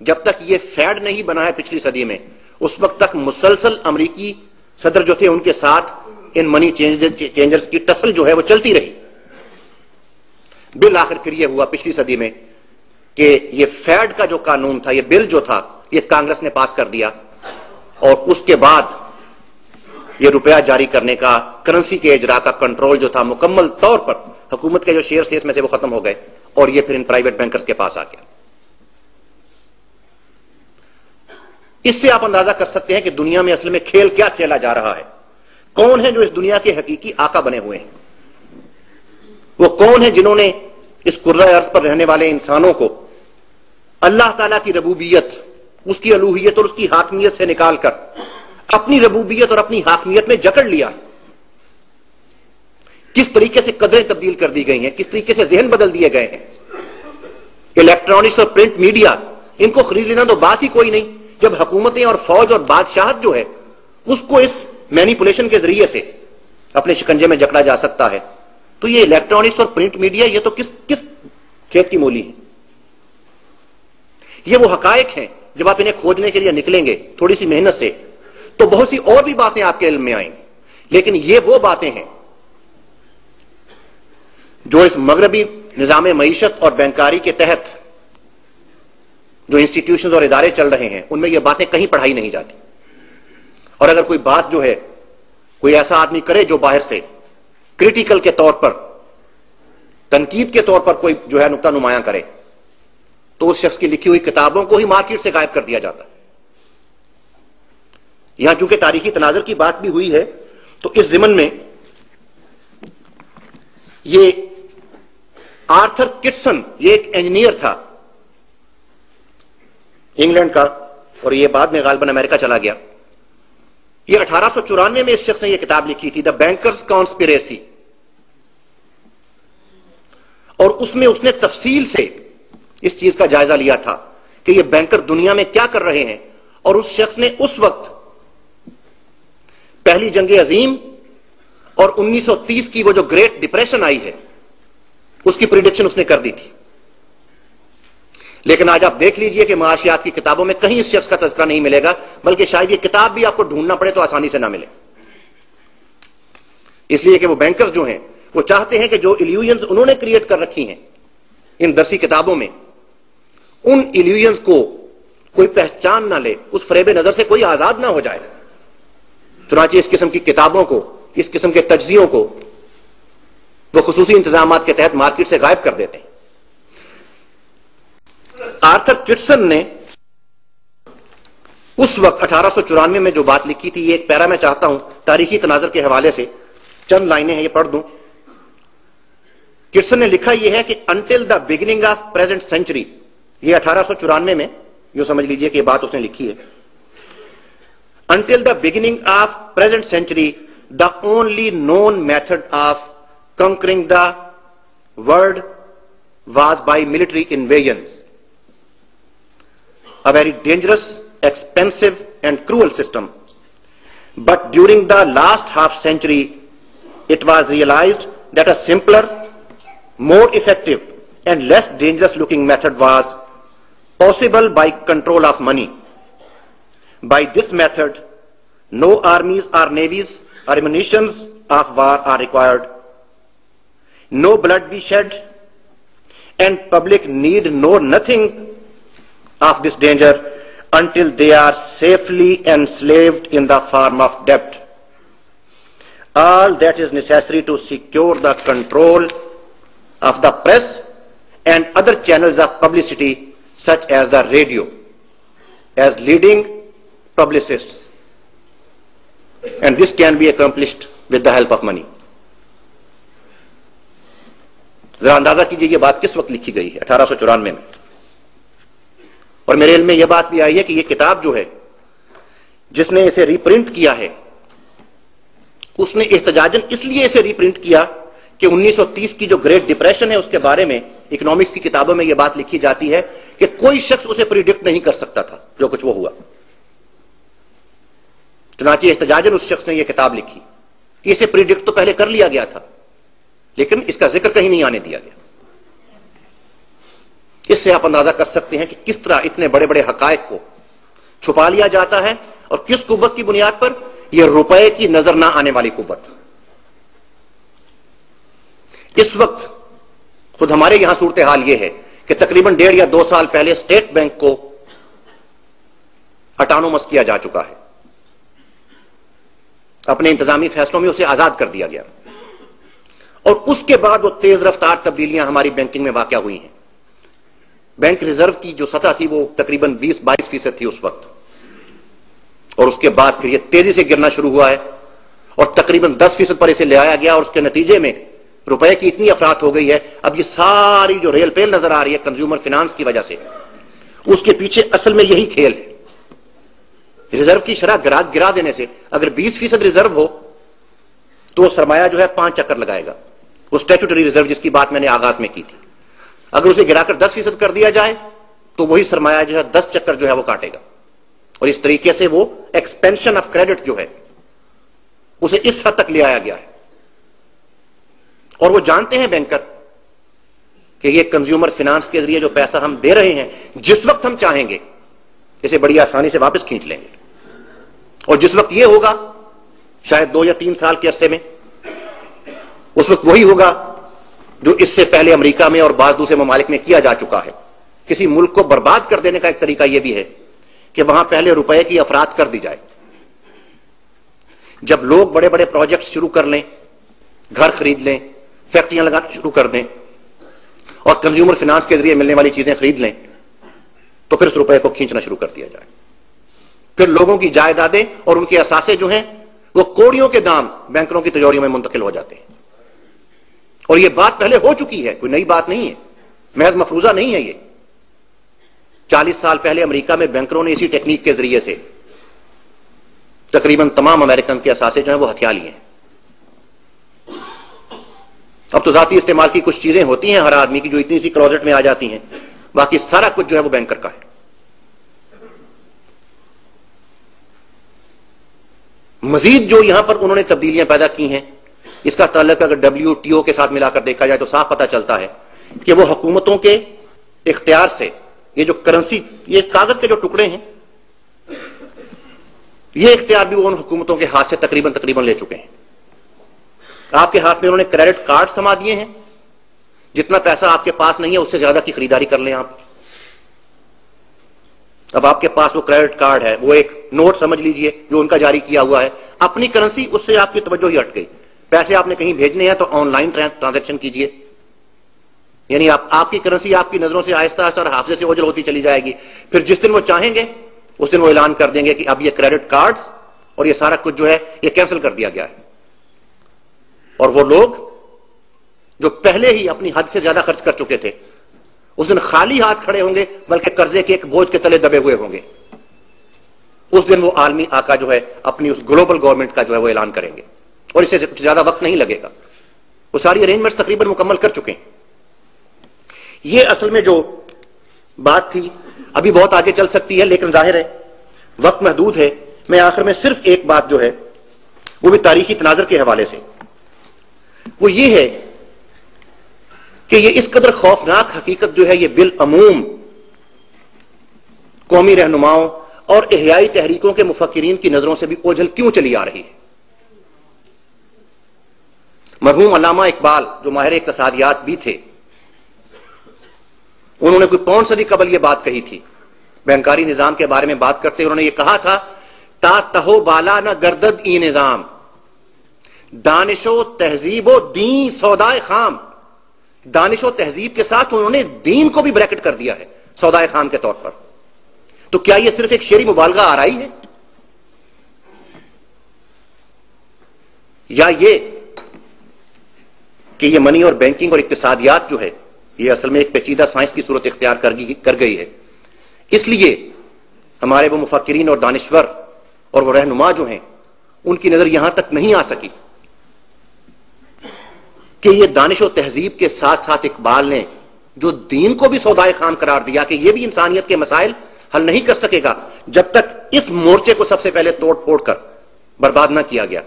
जब तक ये फैड नहीं बना है पिछली सदी में, उस वक्त तक मुसलसल अमेरिकी सदर जो थे उनके साथ इन मनी चेंजर्स की टसल जो है वो चलती रही। बिल आखिर फिर ये हुआ पिछली सदी में कि ये फैड का जो कानून था, ये बिल जो था, ये कांग्रेस ने पास कर दिया और उसके बाद ये रुपया जारी करने का, करेंसी के इजरा का कंट्रोल जो था मुकम्मल तौर पर हुकूमत के जो शेयर्स थे इसमें से वो खत्म हो गए और ये फिर इन प्राइवेट बैंकर्स के पास आ गया। इससे आप अंदाजा कर सकते हैं कि दुनिया में असल में खेल क्या खेला जा रहा है। कौन है जो इस दुनिया के हकीकी आका बने हुए हैं? वो कौन है जिन्होंने इस कुर्रा अर्ज पर रहने वाले इंसानों को अल्लाह ताला की रबूबियत, उसकी अलूहियत और उसकी हाकमियत से निकालकर अपनी रबूबियत और अपनी हाकमियत में जकड़ लिया। किस तरीके से कदरें तब्दील कर दी गई हैं, किस तरीके से जहन बदल दिए गए हैं। इलेक्ट्रॉनिक्स और प्रिंट मीडिया, इनको खरीद लेना तो बात ही कोई नहीं। जब हुकूमतें और फौज और बादशाहत जो है उसको इस मैनिपुलेशन के जरिए से अपने शिकंजे में जकड़ा जा सकता है, तो ये इलेक्ट्रॉनिक्स और प्रिंट मीडिया ये तो किस किस खेत की मूली है। ये वो हकायक हैं, जब आप इन्हें खोजने के लिए निकलेंगे थोड़ी सी मेहनत से, तो बहुत सी और भी बातें आपके इल्म में आएंगी। लेकिन ये वो बातें हैं जो इस मगरबी निजाम मईशत और बैंकारी के तहत जो इंस्टीट्यूशंस और इदारे चल रहे हैं उनमें ये बातें कहीं पढ़ाई नहीं जाती। और अगर कोई बात जो है कोई ऐसा आदमी करे जो बाहर से क्रिटिकल के तौर पर, तनकीद के तौर पर कोई जो है नुक्ता नुमाया करे, तो उस शख्स की लिखी हुई किताबों को ही मार्केट से गायब कर दिया जाता है। यहां चूंकि तारीखी तनाजर की बात भी हुई है, तो इस जिमन में ये आर्थर किटसन, ये एक इंजीनियर था इंग्लैंड का, और ये बाद में गालिबन अमेरिका चला गया। ये 1894 में इस शख्स ने यह किताब लिखी थी, द बैंकर्स कॉन्स्पिरेसी, और उसमें उसने तफसील से इस चीज का जायजा लिया था कि ये बैंकर दुनिया में क्या कर रहे हैं। और उस शख्स ने उस वक्त पहली जंग अजीम और 1930 की वो जो ग्रेट डिप्रेशन आई है उसकी प्रिडिक्शन उसने कर दी थी। लेकिन आज आप देख लीजिए कि माशियात की किताबों में कहीं इस शख्स का तज़किरा नहीं मिलेगा, बल्कि शायद ये किताब भी आपको ढूंढना पड़े तो आसानी से ना मिले। इसलिए कि वो बैंकर्स जो हैं वो चाहते हैं कि जो इल्यूजन्स उन्होंने क्रिएट कर रखी हैं इन दरसी किताबों में, उन इल्यूजन्स को कोई पहचान ना ले, उस फरेब नजर से कोई आजाद ना हो जाए। चुनांचे इस किस्म की किताबों को, इस किस्म के तज्जियों को वो खुसूसी इंतजाम के तहत मार्केट से गायब कर देते हैं। आर्थर किटसन ने उस वक्त 1894 में जो बात लिखी थी, ये एक पैरा मैं चाहता हूं तारीखी तनाजर के हवाले से, चंद लाइनें हैं ये पढ़ दूं। किटसन ने लिखा यह है कि until the beginning of present century, ये 1894 में, यूं समझ लीजिए कि ये बात उसने लिखी है। Until the beginning of present century the only known method of conquering the world was by military invasions, a very dangerous, expensive and cruel system. But during the last half century it was realized that a simpler, more effective and less dangerous looking method was possible by control of money. By this method no armies or navies or munitions of war are required, no blood be shed, and public need know nothing of this danger until they are safely enslaved in the form of debt. All that is necessary to secure the control of the press and other channels of publicity such as the radio as leading publicists, and this can be accomplished with the help of money. जरा अंदाजा कीजिए ये बात किस वक्त लिखी गई है, 1894 में। और मेरे इल्म में यह बात भी आई है कि यह किताब जो है जिसने इसे रीप्रिंट किया है उसने एहतजाजन इसलिए इसे रीप्रिंट किया कि 1930 की जो ग्रेट डिप्रेशन है उसके बारे में इकोनॉमिक्स की किताबों में यह बात लिखी जाती है कि कोई शख्स उसे प्रिडिक्ट नहीं कर सकता था जो कुछ वो हुआ। चुनांचे एहतजाजन उस शख्स ने यह किताब लिखी कि इसे प्रिडिक्ट तो पहले कर लिया गया था, लेकिन इसका जिक्र कहीं नहीं आने दिया गया। इससे आप अंदाजा कर सकते हैं कि किस तरह इतने बड़े बड़े हकायक को छुपा लिया जाता है और किस कुव्वत की बुनियाद पर? यह रुपए की नजर ना आने वाली कुव्वत। इस वक्त खुद हमारे यहां सूरत हाल यह है कि तकरीबन 1.5 या 2 साल पहले स्टेट बैंक को ऑटोनोमस किया जा चुका है, अपने इंतजामी फैसलों में उसे आजाद कर दिया गया और उसके बाद वो तेज रफ्तार तब्दीलियां हमारी बैंकिंग में वाकया हुई हैं। बैंक रिजर्व की जो सतह थी वो तकरीबन 20-22% थी उस वक्त, और उसके बाद फिर ये तेजी से गिरना शुरू हुआ है और तकरीबन 10% पर इसे ले आया गया और उसके नतीजे में रुपए की इतनी अफरात हो गई है। अब ये सारी जो रेल पेल नजर आ रही है कंज्यूमर फिनेंस की वजह से, उसके पीछे असल में यही खेल है। रिजर्व की शरह गिरा देने से अगर 20% रिजर्व हो तो सरमाया जो है 5 चक्कर लगाएगा। वो स्टैट्यूटरी रिजर्व जिसकी बात मैंने आगाज में की थी, अगर उसे गिराकर 10% कर दिया जाए तो वही सरमाया जो है 10 चक्कर जो है वो काटेगा। और इस तरीके से वो एक्सपेंशन ऑफ क्रेडिट जो है उसे इस हद तक ले आया गया है। और वो जानते हैं बैंकर कि ये कंज्यूमर फाइनेंस के जरिए जो पैसा हम दे रहे हैं, जिस वक्त हम चाहेंगे इसे बड़ी आसानी से वापस खींच लेंगे, और जिस वक्त ये होगा शायद 2 या 3 साल के अरसे में, उस वक्त वही होगा जो इससे पहले अमेरिका में और बाज़ दूसरे ममालिक में किया जा चुका है। किसी मुल्क को बर्बाद कर देने का एक तरीका यह भी है कि वहां पहले रुपए की अफरात कर दी जाए। जब लोग बड़े बड़े प्रोजेक्ट शुरू कर लें, घर खरीद लें, फैक्ट्रियां लगाना शुरू कर दें और कंज्यूमर फाइनेंस के जरिए मिलने वाली चीजें खरीद लें, तो फिर उस रुपए को खींचना शुरू कर दिया जाए। फिर लोगों की जायदादें और उनके असासे जो हैं वो कौड़ियों के दाम बैंकरों की तिजोरियों में मुंतकिल हो जाते हैं। और यह बात पहले हो चुकी है, कोई नई बात नहीं है, महज मफरूजा नहीं है। ये 40 साल पहले अमेरिका में बैंकरों ने इसी टेक्निक के जरिए से तकरीबन तमाम अमेरिकन के असासे जो है वो हथिया लिए हैं। अब तो जाती इस्तेमाल की कुछ चीजें होती हैं हर आदमी की जो इतनी सी क्लोजेट में आ जाती हैं, बाकी सारा कुछ जो है वो बैंकर का है। मजीद जो यहां पर उन्होंने तब्दीलियां पैदा की हैं, इसका ताल्लुक अगर WTO के साथ मिलाकर देखा जाए तो साफ पता चलता है कि वो हुकूमतों के इख्तियार से ये जो करेंसी, ये कागज के जो टुकड़े हैं, ये इख्तियार भी वो उन हुकूमतों के हाथ से तकरीबन ले चुके हैं। आपके हाथ में उन्होंने क्रेडिट कार्ड थमा दिए हैं, जितना पैसा आपके पास नहीं है उससे ज्यादा की खरीदारी कर लें आप। अब आपके पास वो क्रेडिट कार्ड है, वो एक नोट समझ लीजिए जो उनका जारी किया हुआ है, अपनी करेंसी, उससे आपकी तवज्जो ही हट गई। पैसे आपने कहीं भेजने हैं तो ऑनलाइन ट्रांजैक्शन कीजिए, यानी आपकी करेंसी आपकी नजरों से आहिस्ता आहिस्ता और हाफजे से ओझल होती चली जाएगी। फिर जिस दिन वो चाहेंगे उस दिन वो ऐलान कर देंगे कि अब ये क्रेडिट कार्ड्स और ये सारा कुछ जो है ये कैंसिल कर दिया गया है। और वो लोग जो पहले ही अपनी हद से ज्यादा खर्च कर चुके थे उस दिन खाली हाथ खड़े होंगे, बल्कि कर्जे के एक बोझ के तले दबे हुए होंगे। उस दिन वो आलमी आका जो है अपनी उस ग्लोबल गवर्नमेंट का जो है वो ऐलान करेंगे और इससे कुछ ज्यादा वक्त नहीं लगेगा। वो सारी अरेंजमेंट्स तकरीबन मुकम्मल कर चुके हैं। ये असल में जो बात थी अभी बहुत आगे चल सकती है, लेकिन जाहिर है वक्त महदूद है। मैं आखिर में सिर्फ एक बात जो है वो भी तारीखी तनाजर के हवाले से, वो ये है कि ये इस कदर खौफनाक हकीकत जो है ये बिल अमूम कौमी रहनुमाओं और इहयाई तहरीकों के मुफक्किरीन की नजरों से भी ओझल क्यों चली आ रही है। मरहूम अल्लामा इकबाल जो माहिर इक्तिसादियात भी थे, उन्होंने कोई 5 सदी कबल यह बात कही थी, बैंकारी निजाम के बारे में बात करते उन्होंने ये कहा था, ता तहो बाला न गर्दद ई निजाम, दानिशो तहजीबो दीन सौदाए खाम। दानिशो तहजीब के साथ उन्होंने दीन को भी ब्रैकेट कर दिया है सौदाए खाम के तौर पर। तो क्या यह सिर्फ एक शेरी मुबालगा आ रही है, या ये कि ये मनी और बैंकिंग और इक्तिसादियात जो है ये असल में एक पेचीदा साइंस की सूरत इख्तियार कर गई है। इसलिए हमारे वो मुफक्किरीन और दानिश्वर और वो रहनुमा जो हैं उनकी नजर यहां तक नहीं आ सकी कि ये दानिश और तहजीब के साथ साथ इकबाल ने जो दीन को भी सौदाए खाम करार दिया कि ये भी इंसानियत के मसाइल हल नहीं कर सकेगा जब तक इस मोर्चे को सबसे पहले तोड़ फोड़ कर बर्बाद ना किया गया।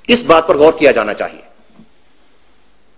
इस बात पर गौर किया जाना चाहिए।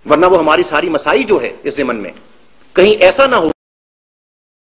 वरना वो हमारी सारी मसाई जो है इस ज़मन में, कहीं ऐसा ना हो